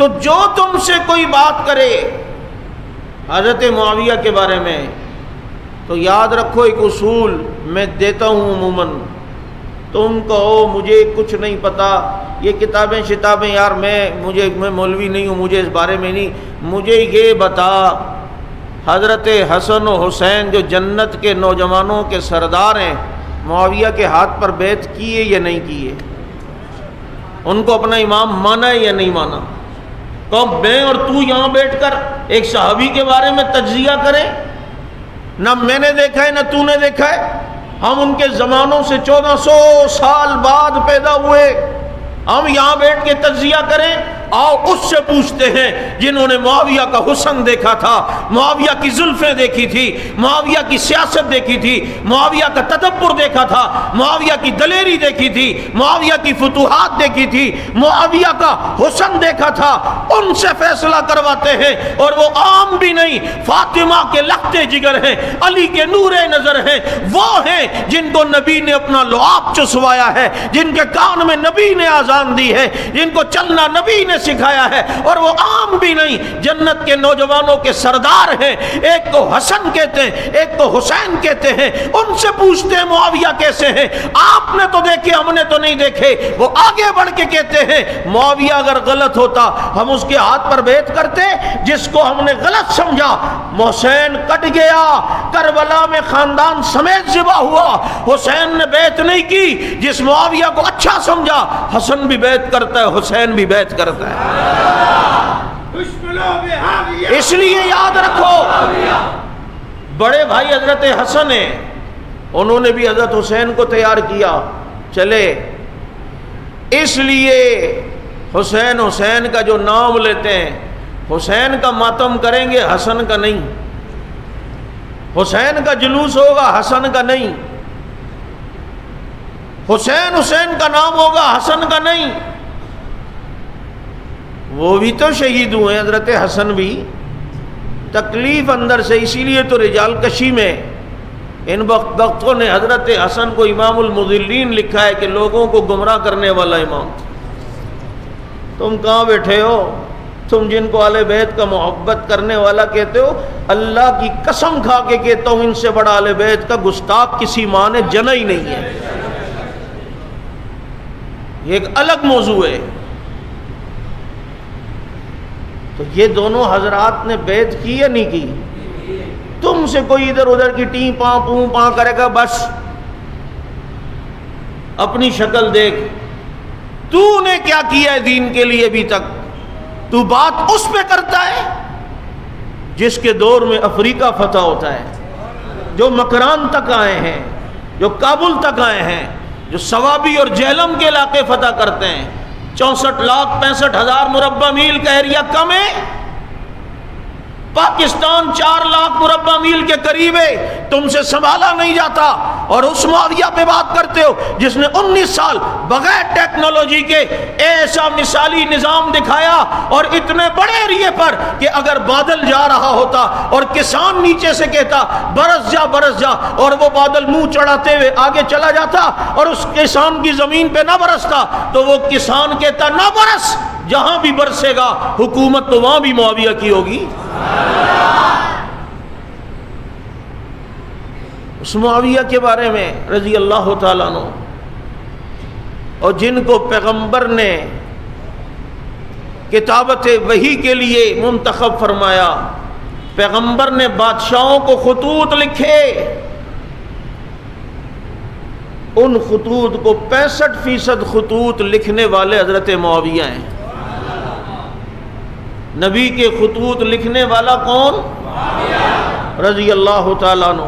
تو جو تم سے کوئی بات کرے حضرت معاویہ کے بارے میں تو یاد رکھو ایک اصول میں دیتا ہوں عموماً، تم کہو مجھے کچھ نہیں پتا، یہ کتابیں شتابیں یار میں مولوی نہیں ہوں، مجھے اس بارے میں نہیں، مجھے یہ بتا حضرت حسن و حسین جو جنت کے نوجوانوں کے سردار ہیں، معاویہ کے ہاتھ پر بیعت کیے یا نہیں کیے؟ ان کو اپنا امام مانا ہے یا نہیں مانا؟ تو میں اور تو یہاں بیٹھ کر ایک صحابی کے بارے میں تجزیہ کریں؟ نہ میں نے دیکھا ہے نہ تو نے دیکھا ہے، ہم ان کے زمانوں سے 1400 سال بعد پیدا ہوئے، ہم یہاں بیٹھ کے تجزیہ کریں؟ آؤ اس سے پوچھتے ہیں جنہوں نے معاویہ کا حسن دیکھا تھا، معاویہ کی زلفیں دیکھی تھی، معاویہ کی سیاست دیکھی تھی، معاویہ کا تدبر دیکھا تھا، معاویہ کی دلیری دیکھی تھی، معاویہ کی فتوحات دیکھی تھی، معاویہ کا حسن دیکھا تھا، ان سے فیصلہ کرواتے ہیں۔ اور وہ عام بھی نہیں، فاطمہ کے لختے جگر ہیں، علی کے نور نظر ہیں، وہ ہیں جن کو نبی نے اپنا لعاب چسوایا ہے، جن کے کان میں نبی نے آذان دی ہے، جن کو چلنا نبی نے سکھایا ہے، اور وہ عام بھی نہیں، جنت کے نوجوانوں کے سردار ہیں، ایک کو حسن کہتے ہیں ایک کو حسین کہتے ہیں۔ ان سے پوچھتے ہیں معاویہ کیسے ہیں؟ آپ نے تو دیکھے ہم نے تو نہیں دیکھے۔ وہ آگے بڑھ کے کہتے ہیں معاویہ اگر غلط ہوتا ہم اس کے ہاتھ پر بیعت کرتے، جس کو ہم نے غلط سمجھا حسین کٹ گیا، کربلا میں خاندان سمیت ذبح ہوا، حسین نے بیعت نہیں کی۔ جس معاویہ کو اچھا سمجھا حسن بھی بیعت کرتا ہے، حسین بھی بیعت کرتا ہے۔ اس لیے یاد رکھو بڑے بھائی حضرت حسن ہیں، انہوں نے بھی حضرت حسین کو تیار کیا، چلے اس لیے حسین حسین کا جو نام لیتے ہیں، حسین کا ماتم کریں گے حسن کا نہیں، حسین کا جلوس ہوگا حسن کا نہیں، حسین حسین کا نام ہوگا حسن کا نہیں۔ وہ بھی تو شہید ہوئے حضرت حسن بھی، تکلیف اندر سے، اسی لیے تو رجال کشی میں ان وقتوں نے حضرت حسن کو امام المضلین لکھا ہے کہ لوگوں کو گمراہ کرنے والا امام۔ تم کہاں بیٹھے ہو؟ تم جن کو اہل بیت کا محبت کرنے والا کہتے ہو، اللہ کی قسم کھا کے کہتا ہوں ان سے بڑا اہل بیت کا گستاخ کسی ماں نے جنا ہی نہیں ہے۔ یہ ایک الگ موضوع ہے۔ تو یہ دونوں حضرات نے بیعت کی یا نہیں کی؟ تم سے کوئی ادھر ادھر کی ٹیں پاں پوں پاں کرے گا، بس اپنی شکل دیکھ، تو نے کیا کیا ہے دین کے لیے ابھی تک؟ تو بات اس پہ کرتا ہے جس کے دور میں افریقہ فتح ہوتا ہے، جو مکران تک آئے ہیں، جو کابل تک آئے ہیں، جو سوابی اور جہلم کے علاقے فتح کرتے ہیں۔ 64,65,000 مربع میل کا ایریا کم ہے، پاکستان 4 لاکھ مربع میل کے قریب ہے، تم سے سنبھالا نہیں جاتا، اور اس معاویہ پہ بات کرتے ہو جس نے 19 سال بغیر ٹیکنالوجی کے ایسا مثالی نظام دکھایا، اور اتنے بڑے ایریے پر کہ اگر بادل جا رہا ہوتا اور کسان نیچے سے کہتا برس جا برس جا، اور وہ بادل منہ چڑھاتے ہوئے آگے چلا جاتا اور اس کسان کی زمین پہ نہ برستا، تو وہ کسان کہتا نہ برس، جہاں بھی برسے گا حکومت تو وہاں بھی معاویہ کی ہوگی۔ اس معاویہ کے بارے میں رضی اللہ تعالیٰ عنہ، اور جن کو پیغمبر نے کتابت وحی کے لیے منتخب فرمایا، پیغمبر نے بادشاہوں کو خطوط لکھے، ان خطوط کو 65% خطوط لکھنے والے حضرت معاویہ ہیں۔ نبی کے خطوط لکھنے والا کون؟ رضی اللہ تعالیٰ عنہ۔